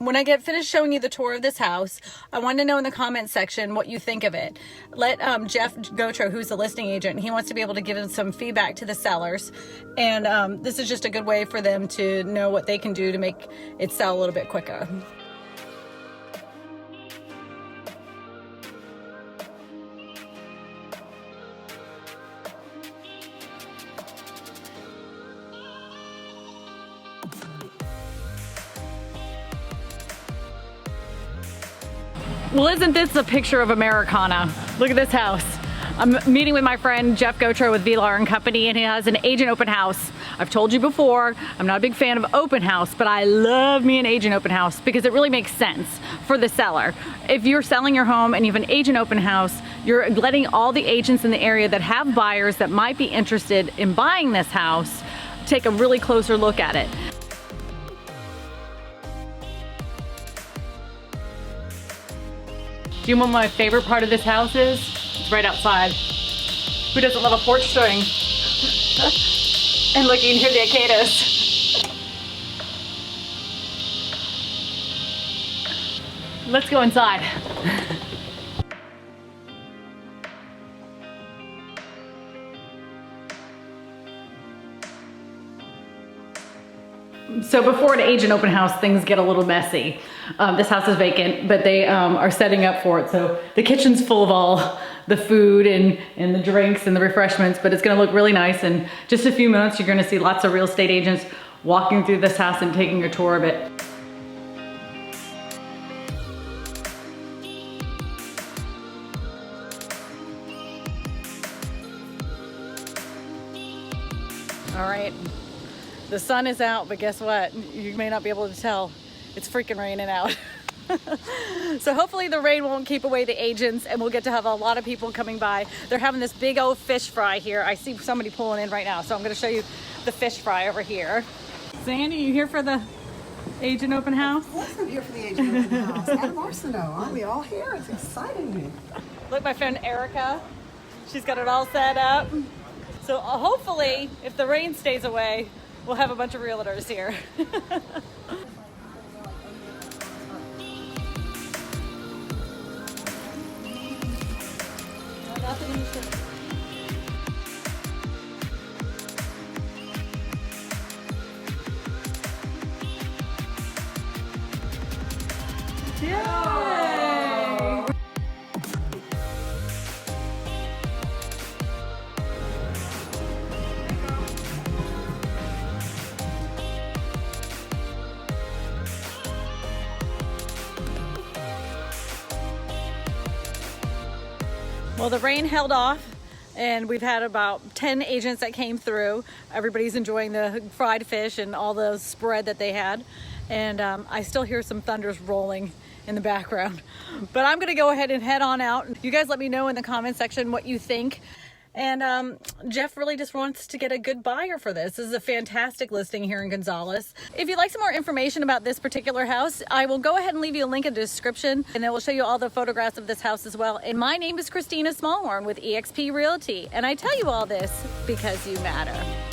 When I get finished showing you the tour of this house, I want to know in the comments section what you think of it. Let Jeff Gotro, who's the listing agent, he wants to be able to give some feedback to the sellers. And this is just a good way for them to know what they can do to make it sell a little bit quicker. Well, isn't this a picture of Americana? Look at this house. I'm meeting with my friend Jeff Gotro with Villar & Company, and he has an agent open house. I've told you before, I'm not a big fan of open house, but I love me an agent open house because it really makes sense for the seller. If you're selling your home and you have an agent open house, you're letting all the agents in the area that have buyers that might be interested in buying this house take a really closer look at it. Do you know what my favorite part of this house is? It's right outside. Who doesn't love a porch swing? And look, you can hear the cicadas. Let's go inside. So before an agent open house, things get a little messy. This house is vacant, but they are setting up for it. So the kitchen's full of all the food and the drinks and the refreshments, but it's gonna look really nice. In just a few minutes, you're gonna see lots of real estate agents walking through this house and taking a tour of it. All right. The sun is out, but guess what? You may not be able to tell. It's freaking raining out. So hopefully the rain won't keep away the agents and we'll get to have a lot of people coming by. They're having this big old fish fry here. I see somebody pulling in right now, so I'm gonna show you the fish fry over here. Sandy, you here for the agent open house? Of course I'm here for the agent open house. At ARCENEAUX, aren't we all here? It's exciting. Look, my friend Erica, she's got it all set up. So hopefully, if the rain stays away, we'll have a bunch of realtors here. Yay! Well, the rain held off and we've had about 10 agents that came through. Everybody's enjoying the fried fish and all the spread that they had. And I still hear some thunders rolling in the background. But I'm gonna go ahead and head on out. You guys let me know in the comment section what you think. And Jeff really just wants to get a good buyer for this. This is a fantastic listing here in Gonzales. If you'd like some more information about this particular house, I will go ahead and leave you a link in the description and it will show you all the photographs of this house as well. And my name is Kristina Smallhorn with eXp Realty. And I tell you all this because you matter.